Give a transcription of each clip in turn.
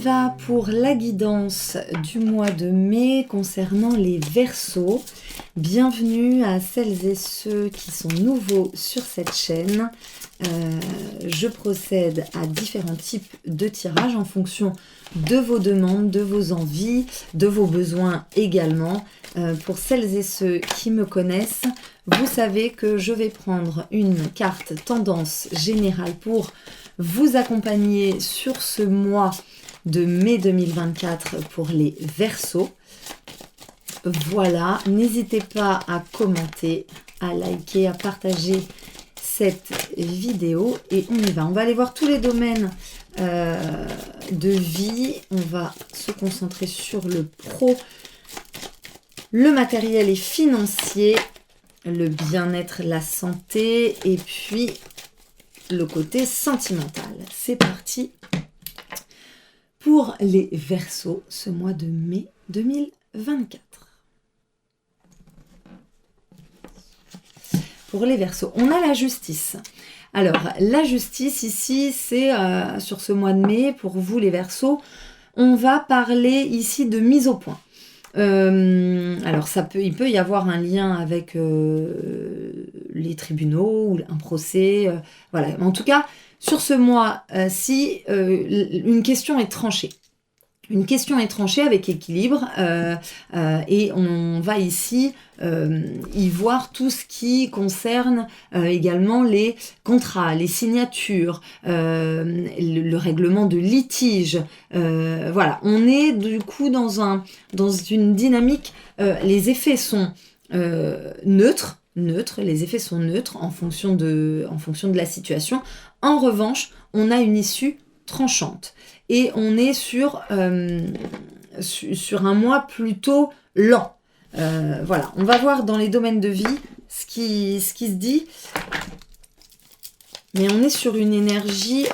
va pour la guidance du mois de mai concernant les Verseaux. Bienvenue à celles et ceux qui sont nouveaux sur cette chaîne. Je procède à différents types de tirages en fonction de vos demandes, de vos envies, de vos besoins également. Pour celles et ceux qui me connaissent, vous savez que je vais prendre une carte tendance générale pour vous accompagner sur ce mois de mai 2024 pour les Verseaux. Voilà, n'hésitez pas à commenter, à liker, à partager cette vidéo et on y va. On va aller voir tous les domaines de vie. On va se concentrer sur le pro, le matériel et financier, le bien-être, la santé et puis le côté sentimental. C'est parti pour les Verseaux ce mois de mai 2024. Pour les Verseaux, on a la justice. Alors, la justice ici, c'est sur ce mois de mai, pour vous les Verseaux, on va parler ici de mise au point. Alors, il peut y avoir un lien avec les tribunaux ou un procès. Voilà. En tout cas, sur ce mois-ci, une question est tranchée. Une question est tranchée avec équilibre et on va ici y voir tout ce qui concerne également les contrats, les signatures, le règlement de litige. Voilà, on est du coup dans une dynamique, les effets sont neutres, les effets sont neutres en fonction de la situation. En revanche, on a une issue tranchante. Et on est sur un mois plutôt lent. Voilà, on va voir dans les domaines de vie ce qui se dit. Mais on est sur une énergie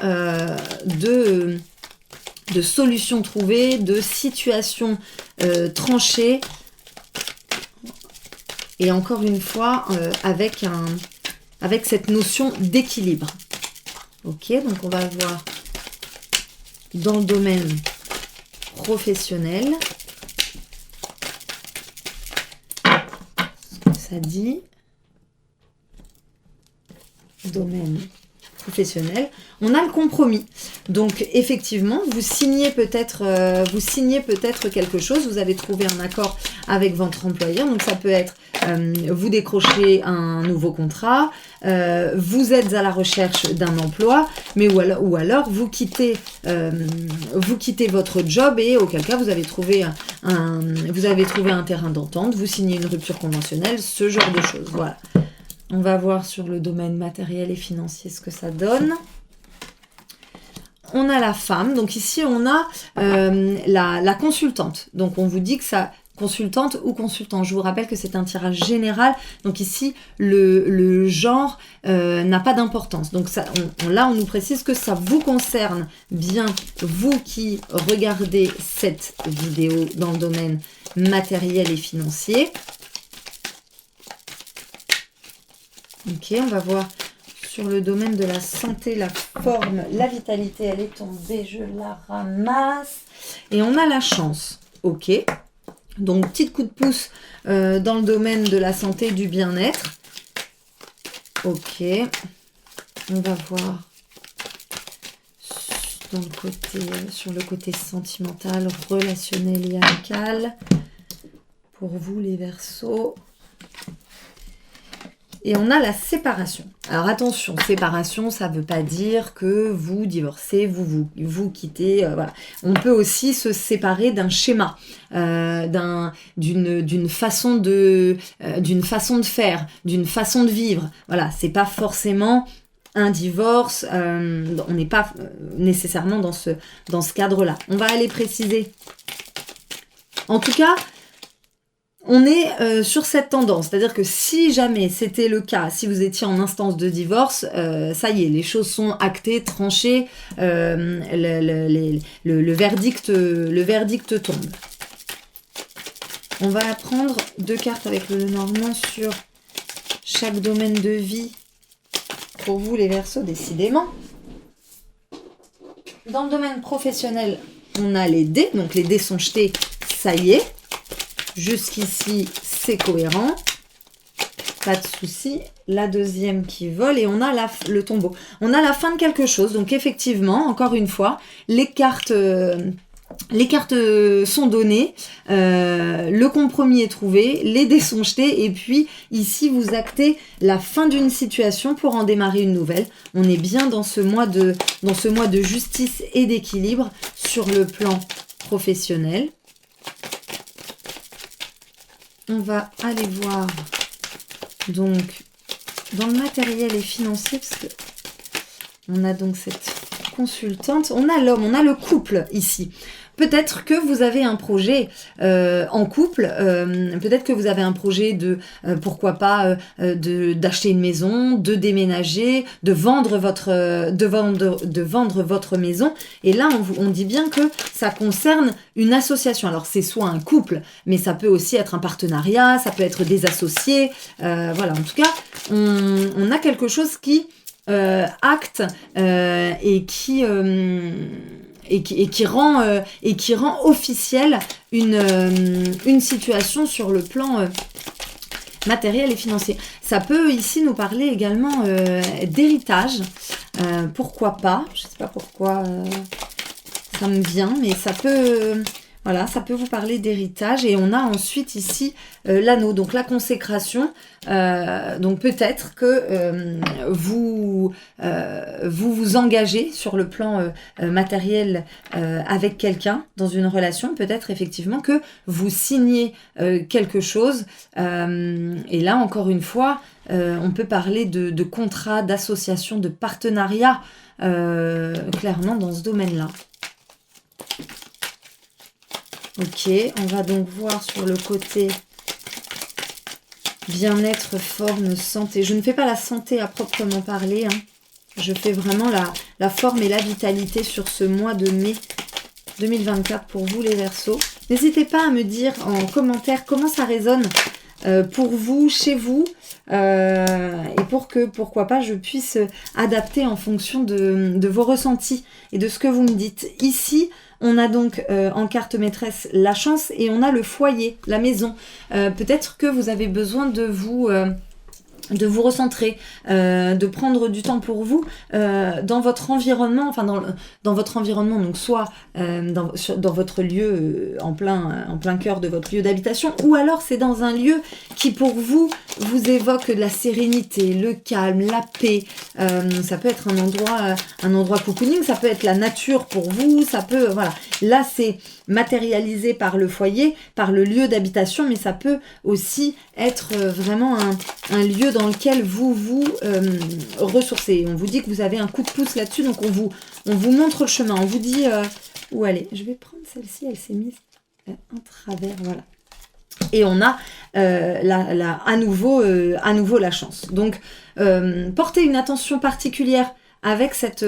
de solutions trouvées, de situations tranchées. Et encore une fois, avec cette notion d'équilibre. Ok, donc on va voir dans le domaine professionnel ce que ça dit. Domaine professionnel, on a le compromis. Donc effectivement, vous signez peut-être quelque chose, vous avez trouvé un accord avec votre employeur, donc ça peut être vous décrochez un nouveau contrat, vous êtes à la recherche d'un emploi, mais ou alors vous quittez votre job et auquel cas vous avez trouvé un terrain d'entente, vous signez une rupture conventionnelle, ce genre de choses. Voilà. On va voir sur le domaine matériel et financier ce que ça donne. On a la femme, donc ici on a la consultante. Donc on vous dit que ça, consultante ou consultant. Je vous rappelle que c'est un tirage général. Donc ici, le genre n'a pas d'importance. Donc ça, là, on nous précise que ça vous concerne bien, vous qui regardez cette vidéo dans le domaine matériel et financier. Ok, on va voir sur le domaine de la santé, la forme, la vitalité. Elle est tombée, je la ramasse. Et on a la chance. Ok. Donc, petit coup de pouce dans le domaine de la santé, du bien-être. Ok. On va voir sur le côté sentimental, relationnel et amical. Pour vous, les Verseaux. Et on a la séparation. Alors attention, séparation, ça ne veut pas dire que vous divorcez, vous quittez. Voilà. On peut aussi se séparer d'un schéma, d'une façon de faire, d'une façon de vivre. Voilà, c'est pas forcément un divorce. On n'est pas nécessairement dans ce cadre-là. On va aller préciser. En tout cas, on est sur cette tendance, c'est-à-dire que si jamais c'était le cas, si vous étiez en instance de divorce, ça y est, les choses sont actées, tranchées, le verdict tombe. On va prendre 2 cartes avec le Normand sur chaque domaine de vie pour vous les Verseaux, décidément. Dans le domaine professionnel, on a les dés. Donc les dés sont jetés, ça y est. Jusqu'ici, c'est cohérent. Pas de souci. La deuxième qui vole et on a le tombeau. On a la fin de quelque chose. Donc effectivement, encore une fois, les cartes sont données, le compromis est trouvé, les dés sont jetés et puis ici vous actez la fin d'une situation pour en démarrer une nouvelle. On est bien dans ce mois de justice et d'équilibre sur le plan professionnel. On va aller voir donc dans le matériel et financier parce que on a donc cette consultante, on a l'homme, on a le couple ici. Peut-être que vous avez un projet en couple, peut-être que vous avez un projet de, pourquoi pas, d'acheter une maison, de déménager, de vendre votre maison. Et là, on dit bien que ça concerne une association. Alors, c'est soit un couple, mais ça peut aussi être un partenariat, ça peut être des associés. Voilà, en tout cas, on a quelque chose qui acte et qui rend officielle une situation sur le plan matériel et financier. Ça peut ici nous parler également d'héritage. Pourquoi pas? Je ne sais pas pourquoi ça me vient, mais ça peut... Voilà, ça peut vous parler d'héritage. Et on a ensuite ici l'anneau, donc la consécration. Donc peut-être que vous vous engagez sur le plan matériel avec quelqu'un dans une relation. Peut-être effectivement que vous signez quelque chose. Et là, encore une fois, on peut parler de contrat, d'association, de partenariat, clairement dans ce domaine-là. Ok, on va donc voir sur le côté bien-être, forme, santé. Je ne fais pas la santé à proprement parler. Hein. Je fais vraiment la forme et la vitalité sur ce mois de mai 2024 pour vous les Verseaux. N'hésitez pas à me dire en commentaire comment ça résonne pour vous, chez vous. Et pour que, pourquoi pas, je puisse adapter en fonction de vos ressentis et de ce que vous me dites. Ici, on a donc en carte maîtresse la chance et on a le foyer, la maison. Peut-être que vous avez besoin de vous recentrer, de prendre du temps pour vous dans votre environnement, enfin dans votre environnement, donc soit dans votre lieu en plein cœur de votre lieu d'habitation, ou alors c'est dans un lieu qui pour vous évoque de la sérénité, le calme, la paix. Ça peut être un endroit cocooning, ça peut être la nature pour vous, ça peut, voilà. Là c'est matérialisé par le foyer, par le lieu d'habitation, mais ça peut aussi être vraiment un lieu dans lequel vous vous ressourcez. On vous dit que vous avez un coup de pouce là-dessus, donc on vous montre le chemin, on vous dit où aller. Je vais prendre celle-ci, elle s'est mise en travers, voilà. Et on a à nouveau la chance. Donc, portez une attention particulière avec cette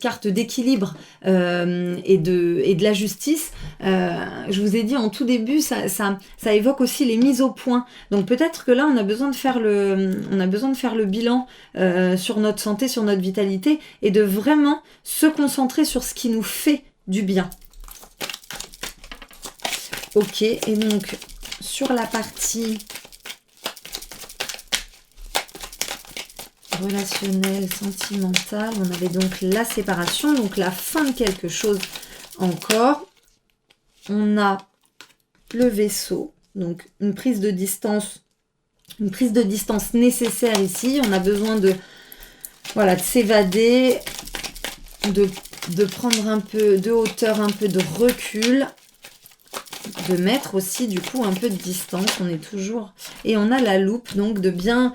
carte d'équilibre et de la justice. Je vous ai dit en tout début, ça évoque aussi les mises au point. Donc peut-être que là, on a besoin de faire le bilan sur notre santé, sur notre vitalité, et de vraiment se concentrer sur ce qui nous fait du bien. Ok, et donc sur la partie relationnel, sentimental, on avait donc la séparation, donc la fin de quelque chose encore. On a le vaisseau, donc une prise de distance nécessaire ici. On a besoin de s'évader, de prendre un peu de hauteur, un peu de recul, de mettre aussi du coup un peu de distance. On est toujours, et on a la loupe, donc de bien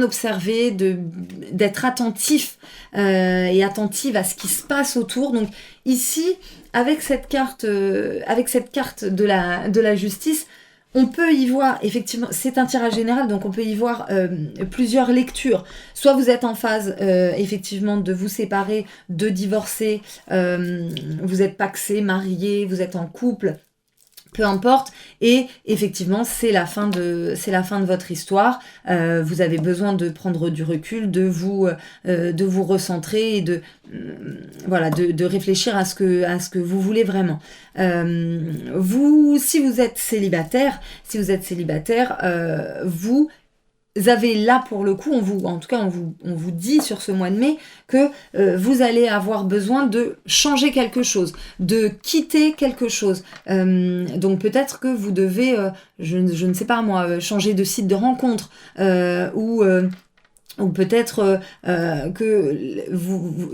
observer, d'être attentif et attentive à ce qui se passe autour. Donc ici, avec cette carte de la justice, on peut y voir, effectivement, c'est un tirage général, donc on peut y voir plusieurs lectures. Soit vous êtes en phase, effectivement, de vous séparer, de divorcer, vous êtes pacsé, marié, vous êtes en couple. peu importe, et effectivement c'est la fin de votre histoire. Vous avez besoin de prendre du recul, de vous recentrer et de réfléchir à ce que vous voulez vraiment. Si vous êtes célibataire, vous avez là pour le coup, on vous dit sur ce mois de mai que vous allez avoir besoin de changer quelque chose, de quitter quelque chose. Donc peut-être que vous devez, je ne sais pas moi, changer de site de rencontre ou peut-être que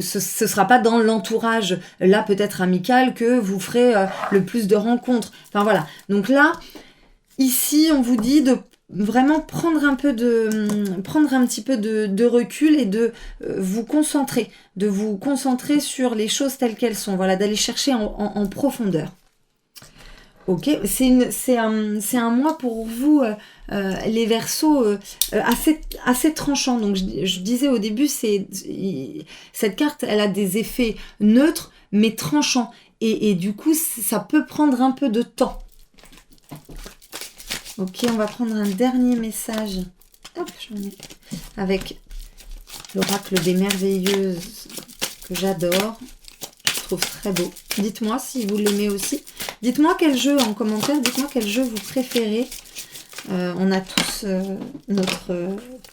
ce sera pas dans l'entourage, là peut-être amical, que vous ferez le plus de rencontres. Enfin voilà. Donc là, ici, on vous dit de vraiment prendre un petit peu de recul et de vous concentrer sur les choses telles qu'elles sont. Voilà, d'aller chercher en profondeur. Ok, c'est un mois pour vous, les Verseaux, assez tranchant. Donc je disais au début, cette carte, elle a des effets neutres, mais tranchants. Et du coup, ça peut prendre un peu de temps. Ok, on va prendre un dernier message. Hop, j'en ai. Avec l'oracle des merveilleuses que j'adore. Je trouve très beau. Dites-moi si vous l'aimez aussi. Dites-moi quel jeu en commentaire. Dites-moi quel jeu vous préférez. On a tous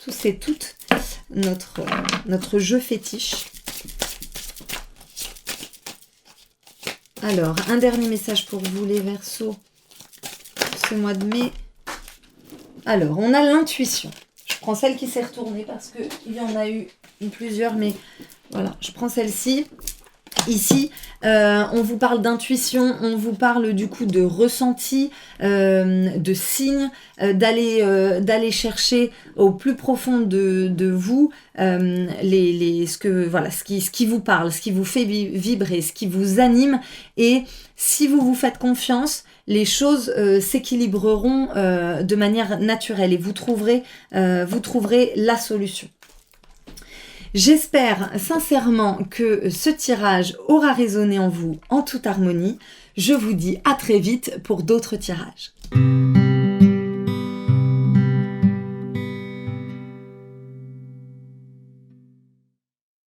tous et toutes notre jeu fétiche. Alors, un dernier message pour vous les Verseaux. Ce mois de mai. Alors, on a l'intuition. Je prends celle qui s'est retournée parce qu'il y en a eu plusieurs, mais voilà, je prends celle-ci. Ici, on vous parle d'intuition, on vous parle du coup de ressenti, de signes, d'aller chercher au plus profond de vous ce qui vous parle, ce qui vous fait vibrer, ce qui vous anime. Et si vous vous faites confiance, les choses s'équilibreront de manière naturelle et vous trouverez la solution. J'espère sincèrement que ce tirage aura résonné en vous en toute harmonie. Je vous dis à très vite pour d'autres tirages.